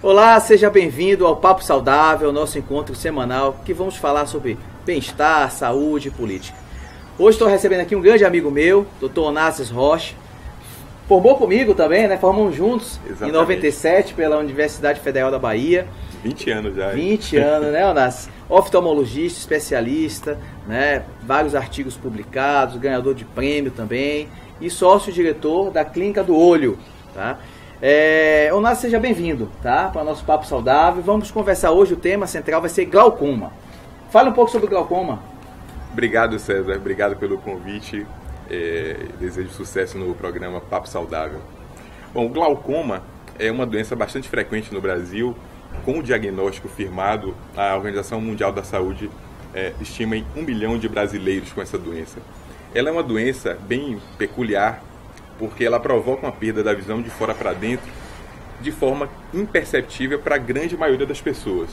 Olá, seja bem-vindo ao Papo Saudável, nosso encontro semanal, que vamos falar sobre bem-estar, saúde e política. Hoje estou recebendo aqui um grande amigo meu, Dr. Onassis Rocha. Formou comigo também, né? Formamos juntos. Exatamente. Em 97 pela Universidade Federal da Bahia. 20 anos já. 20 anos, né, Onassis? Oftalmologista, especialista, né? Vários artigos publicados, ganhador de prêmio também e sócio-diretor da Clínica do Olho, tá? Onassis, seja bem-vindo, tá? Para o nosso Papo Saudável. Vamos conversar hoje, o tema central vai ser glaucoma. Fala um pouco sobre glaucoma. Obrigado, César. Obrigado pelo convite. Desejo sucesso no programa Papo Saudável. Bom, o glaucoma é uma doença bastante frequente no Brasil. Com o diagnóstico firmado, a Organização Mundial da Saúde estima em 1 milhão de brasileiros com essa doença. Ela é uma doença bem peculiar, porque ela provoca uma perda da visão de fora para dentro de forma imperceptível para a grande maioria das pessoas.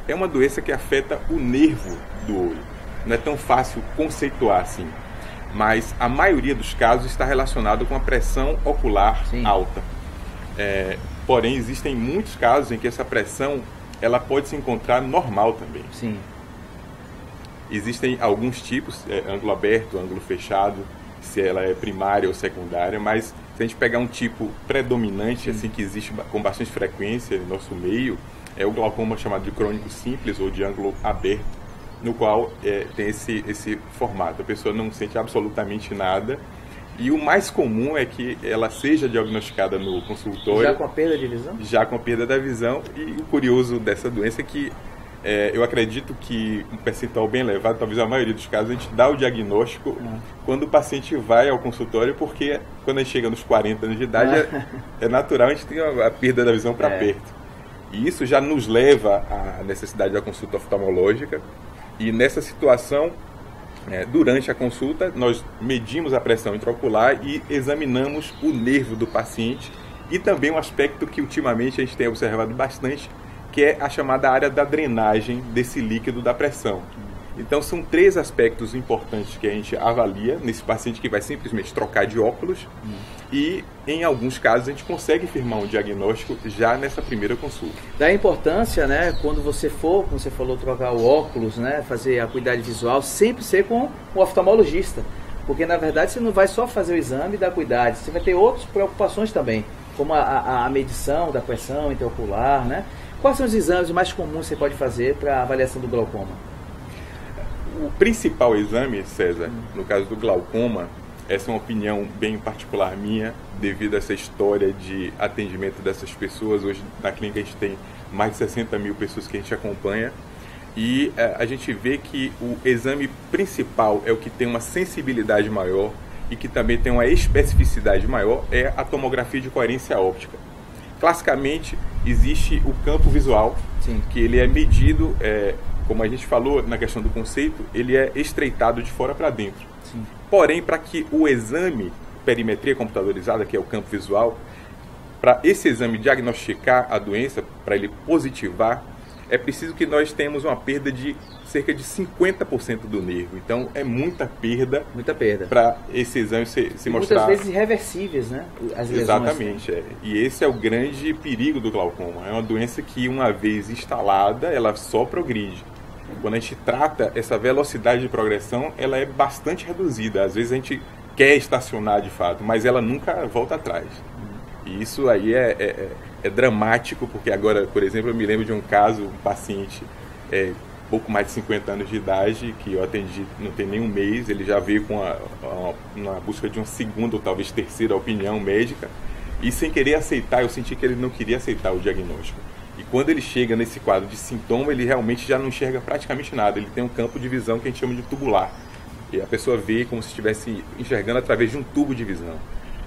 É uma doença que afeta o nervo do olho. Não é tão fácil conceituar assim, mas a maioria dos casos está relacionado com a pressão ocular alta. Porém, existem muitos casos em que essa pressão ela pode se encontrar normal também. Sim. Existem alguns tipos, ângulo aberto, ângulo fechado, se ela é primária ou secundária, mas se a gente pegar um tipo predominante, assim, que existe com bastante frequência no nosso meio, é o glaucoma chamado de crônico simples ou de ângulo aberto, no qual tem esse formato. A pessoa não sente absolutamente nada. E o mais comum é que ela seja diagnosticada no consultório. Já com a perda de visão? Já com a perda da visão. E o curioso dessa doença é que eu acredito que um percentual bem elevado, talvez a maioria dos casos, a gente dá o diagnóstico quando o paciente vai ao consultório, porque quando a gente chega nos 40 anos de idade, é natural a gente ter a perda da visão para perto. E isso já nos leva à necessidade da consulta oftalmológica. E nessa situação, durante a consulta, nós medimos a pressão intraocular e examinamos o nervo do paciente e também um aspecto que ultimamente a gente tem observado bastante, que é a chamada área da drenagem desse líquido da pressão. Então são 3 aspectos importantes que a gente avalia nesse paciente que vai simplesmente trocar de óculos e em alguns casos a gente consegue firmar um diagnóstico já nessa primeira consulta. Da importância, né, quando você for, como você falou, trocar o óculos, né, fazer a acuidade visual, sempre ser com o oftalmologista, porque na verdade você não vai só fazer o exame da acuidade, você vai ter outras preocupações também, como a medição da pressão intraocular, né? Quais são os exames mais comuns que você pode fazer para a avaliação do glaucoma? O principal exame, César, no caso do glaucoma, essa é uma opinião bem particular minha, devido a essa história de atendimento dessas pessoas. Hoje na clínica a gente tem mais de 60 mil pessoas que a gente acompanha e a gente vê que o exame principal é o que tem uma sensibilidade maior e que também tem uma especificidade maior, é a tomografia de coerência óptica. Classicamente existe o campo visual, que ele é medido, como a gente falou na questão do conceito, ele é estreitado de fora para dentro. Sim. Porém, para que o exame, perimetria computadorizada, que é o campo visual, para esse exame diagnosticar a doença, para ele positivar, é preciso que nós tenhamos uma perda de cerca de 50% do nervo. Então, é muita perda para esse exame se mostrar... Muitas vezes irreversíveis, né? As lesões. Exatamente. E esse é o grande perigo do glaucoma. É uma doença que, uma vez instalada, ela só progride. Quando a gente trata essa velocidade de progressão, ela é bastante reduzida. Às vezes a gente quer estacionar de fato, mas ela nunca volta atrás. E isso aí é dramático, porque agora, por exemplo, eu me lembro de um caso, um paciente pouco mais de 50 anos de idade, que eu atendi não tem nem um mês, ele já veio com uma busca de uma segunda ou talvez terceira opinião médica, e sem querer aceitar, eu senti que ele não queria aceitar o diagnóstico. E quando ele chega nesse quadro de sintoma, ele realmente já não enxerga praticamente nada. Ele tem um campo de visão que a gente chama de tubular. E a pessoa vê como se estivesse enxergando através de um tubo de visão.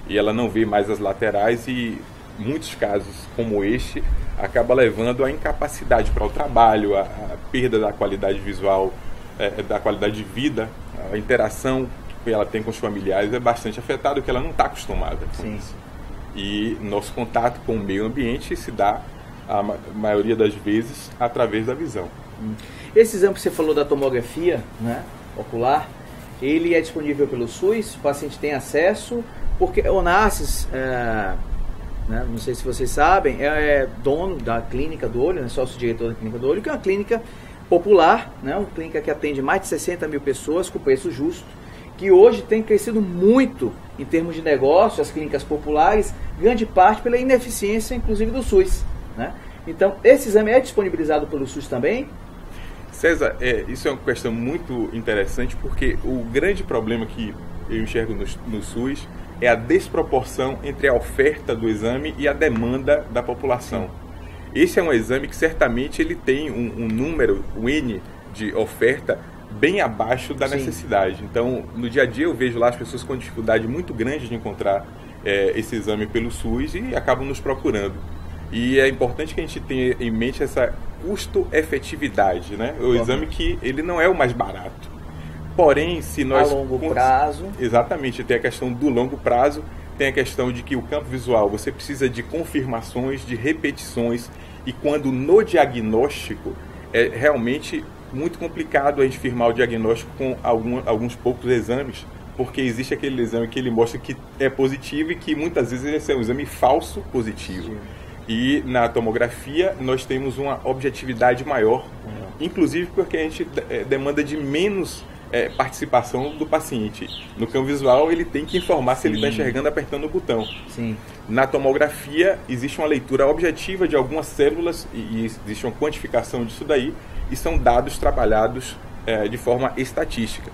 E ela não vê mais as laterais e muitos casos como este acaba levando à incapacidade para o trabalho, a perda da qualidade visual, da qualidade de vida, a interação que ela tem com os familiares é bastante afetada, porque ela não está acostumada com isso. E nosso contato com o meio ambiente se dá a maioria das vezes através da visão. Esse exame que você falou da tomografia, né, ocular, ele é disponível pelo SUS? O paciente tem acesso? Porque, Onassis, né? Não sei se vocês sabem, é dono da Clínica do Olho, né? Sócio-diretor da Clínica do Olho, que é uma clínica popular, né? Uma clínica que atende mais de 60 mil pessoas com preço justo, que hoje tem crescido muito em termos de negócio, as clínicas populares, grande parte pela ineficiência, inclusive, do SUS, né? Então, esse exame é disponibilizado pelo SUS também? César, isso é uma questão muito interessante, porque o grande problema que eu enxergo no SUS é a desproporção entre a oferta do exame e a demanda da população. Esse é um exame que certamente ele tem um número, um N de oferta bem abaixo da necessidade. Então, no dia a dia eu vejo lá as pessoas com dificuldade muito grande de encontrar esse exame pelo SUS e acabam nos procurando. E é importante que a gente tenha em mente essa custo-efetividade, né? O exame que ele não é o mais barato. Porém, se nós... A longo prazo. Exatamente, tem a questão do longo prazo, tem a questão de que o campo visual, você precisa de confirmações, de repetições, e quando no diagnóstico, é realmente muito complicado a gente firmar o diagnóstico com alguns poucos exames, porque existe aquele exame que ele mostra que é positivo e que muitas vezes esse é um exame falso positivo. Sim. E na tomografia nós temos uma objetividade maior, inclusive porque a gente demanda de menos participação do paciente. No campo visual ele tem que informar se ele está enxergando apertando o botão. Sim. Na tomografia existe uma leitura objetiva de algumas células e existe uma quantificação disso daí e são dados trabalhados de forma estatística.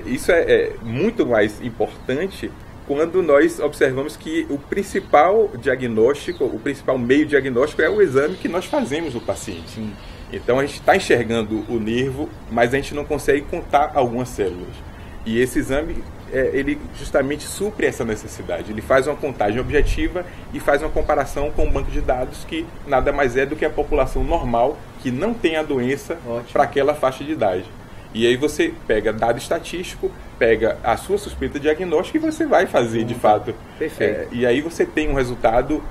Isso é muito mais importante quando nós observamos que o principal diagnóstico, o principal meio diagnóstico é o exame que nós fazemos no paciente. Sim. Então a gente está enxergando o nervo, mas a gente não consegue contar algumas células. E esse exame, ele justamente supre essa necessidade. Ele faz uma contagem objetiva e faz uma comparação com um banco de dados que nada mais é do que a população normal que não tem a doença para aquela faixa de idade. E aí você pega dado estatístico, pega a sua suspeita diagnóstica e você vai fazer de fato. Perfeito. E aí você tem um resultado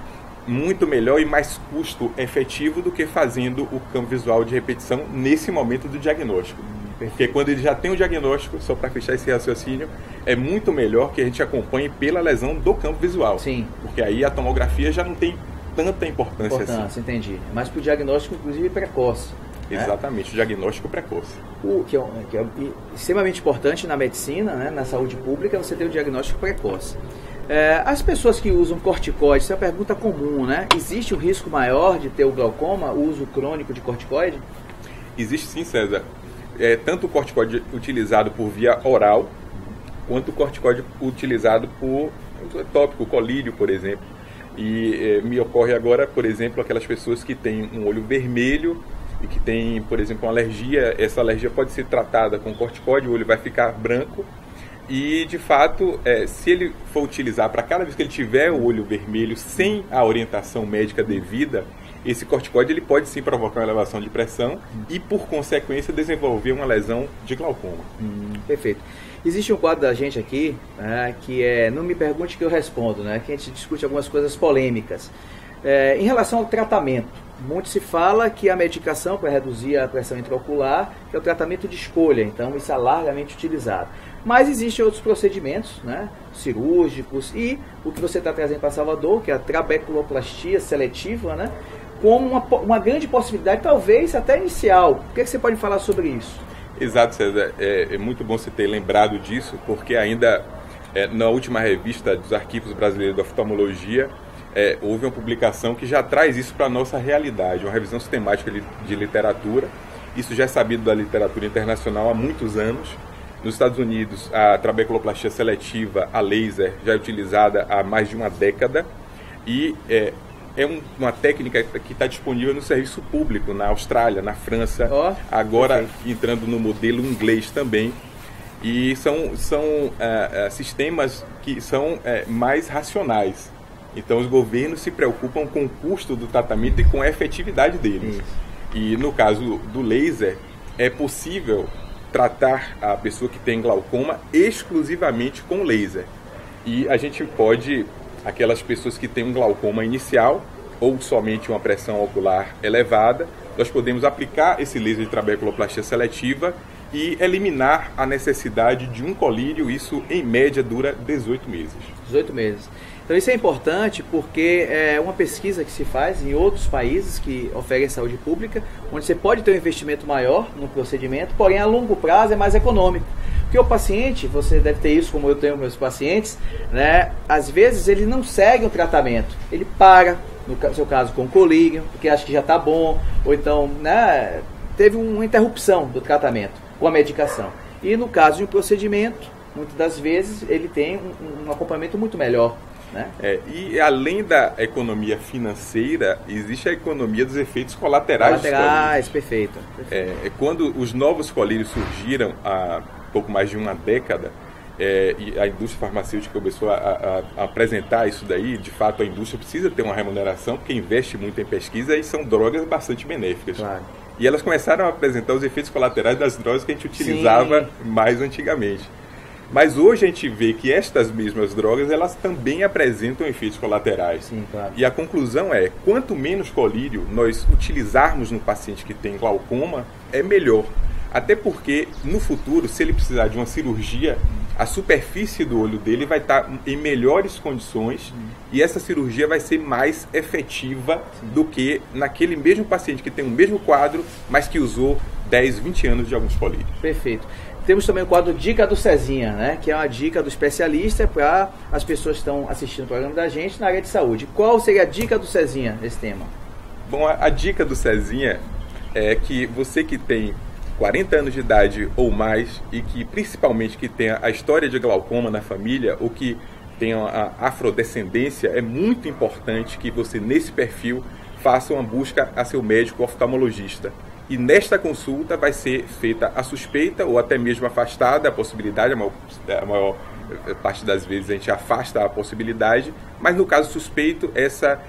muito melhor e mais custo efetivo do que fazendo o campo visual de repetição nesse momento do diagnóstico. Porque quando ele já tem o diagnóstico, só para fechar esse raciocínio, é muito melhor que a gente acompanhe pela lesão do campo visual. Sim. Porque aí a tomografia já não tem tanta importância assim. Entendi. Mas para o diagnóstico, inclusive, precoce. Exatamente, o diagnóstico precoce. O que é extremamente importante na medicina, né, na saúde pública, você ter o diagnóstico precoce. As pessoas que usam corticoide, isso é uma pergunta comum, né? Existe um risco maior de ter o glaucoma, o uso crônico de corticoide? Existe sim, César. Tanto o corticoide utilizado por via oral, quanto o corticoide utilizado por tópico, colírio, por exemplo. E me ocorre agora, por exemplo, aquelas pessoas que têm um olho vermelho e que têm, por exemplo, uma alergia. Essa alergia pode ser tratada com corticoide, o olho vai ficar branco. E, de fato, se ele for utilizar para cada vez que ele tiver o olho vermelho sem a orientação médica devida, esse corticoide ele pode sim provocar uma elevação de pressão e, por consequência, desenvolver uma lesão de glaucoma. Perfeito. Existe um quadro da gente aqui, que é Não Me Pergunte Que Eu Respondo, né, que a gente discute algumas coisas polêmicas. Em relação ao tratamento, muito se fala que a medicação para reduzir a pressão intraocular é o tratamento de escolha, então isso é largamente utilizado. Mas existem outros procedimentos, né, cirúrgicos e o que você está trazendo para Salvador, que é a trabeculoplastia seletiva, né, como uma grande possibilidade, talvez até inicial. O que você pode falar sobre isso? Exato, César. É muito bom você ter lembrado disso, porque ainda na última revista dos Arquivos Brasileiros de Oftalmologia, houve uma publicação que já traz isso para a nossa realidade, uma revisão sistemática de literatura. Isso já é sabido da literatura internacional há muitos anos. Nos Estados Unidos, a trabeculoplastia seletiva, a laser, já é utilizada há mais de uma década e uma técnica que está disponível no serviço público, na Austrália, na França, agora entrando no modelo inglês também. E são sistemas que são mais racionais. Então, os governos se preocupam com o custo do tratamento e com a efetividade deles. E no caso do laser, é possível tratar a pessoa que tem glaucoma exclusivamente com laser. E a gente pode, aquelas pessoas que têm um glaucoma inicial ou somente uma pressão ocular elevada, nós podemos aplicar esse laser de trabeculoplastia seletiva e eliminar a necessidade de um colírio. Isso, em média, dura 18 meses. 18 meses. Então isso é importante porque é uma pesquisa que se faz em outros países que oferecem saúde pública, onde você pode ter um investimento maior no procedimento, porém a longo prazo é mais econômico. Porque o paciente, você deve ter isso como eu tenho meus pacientes, né? Às vezes ele não segue o tratamento, ele para, no seu caso com colírio, porque acha que já está bom, ou então, né, teve uma interrupção do tratamento com a medicação. E no caso de um procedimento, muitas das vezes ele tem um acompanhamento muito melhor. Né? E além da economia financeira, existe a economia dos efeitos colaterais. Perfeito. Quando os novos colírios surgiram há pouco mais de uma década, e a indústria farmacêutica começou a apresentar isso daí, de fato a indústria precisa ter uma remuneração, porque investe muito em pesquisa e são drogas bastante benéficas. Claro. E elas começaram a apresentar os efeitos colaterais das drogas que a gente utilizava mais antigamente. Mas hoje a gente vê que estas mesmas drogas, elas também apresentam efeitos colaterais. Sim, claro. E a conclusão é, quanto menos colírio nós utilizarmos no paciente que tem glaucoma, é melhor. Até porque, no futuro, se ele precisar de uma cirurgia, a superfície do olho dele vai estar em melhores condições e essa cirurgia vai ser mais efetiva do que naquele mesmo paciente que tem o mesmo quadro, mas que usou 10, 20 anos de alguns colírios. Perfeito. Temos também o quadro Dica do Cezinha, né? Que é uma dica do especialista para as pessoas que estão assistindo o programa da gente na área de saúde. Qual seria a dica do Cezinha nesse tema? Bom, a dica do Cezinha é que você que tem 40 anos de idade ou mais e que principalmente que tenha a história de glaucoma na família ou que tenha a afrodescendência, é muito importante que você nesse perfil faça uma busca a seu médico oftalmologista. E nesta consulta vai ser feita a suspeita ou até mesmo afastada a possibilidade, a maior parte das vezes a gente afasta a possibilidade, mas no caso suspeito, essa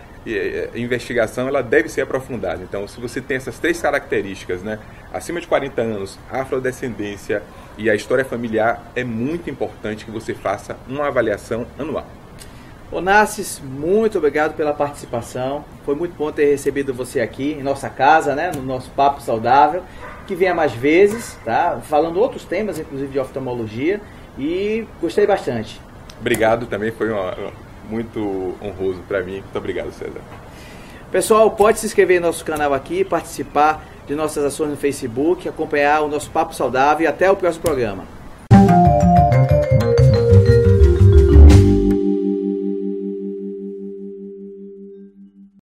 investigação ela deve ser aprofundada. Então, se você tem essas três características, né, acima de 40 anos, afrodescendência e a história familiar, é muito importante que você faça uma avaliação anual. Onassis, muito obrigado pela participação. Foi muito bom ter recebido você aqui em nossa casa, né, no nosso Papo Saudável. Que venha mais vezes, tá? Falando outros temas, inclusive de oftalmologia, e gostei bastante. Obrigado também, foi muito honroso para mim. Muito obrigado, César. Pessoal, pode se inscrever no nosso canal aqui, participar de nossas ações no Facebook, acompanhar o nosso Papo Saudável e até o próximo programa.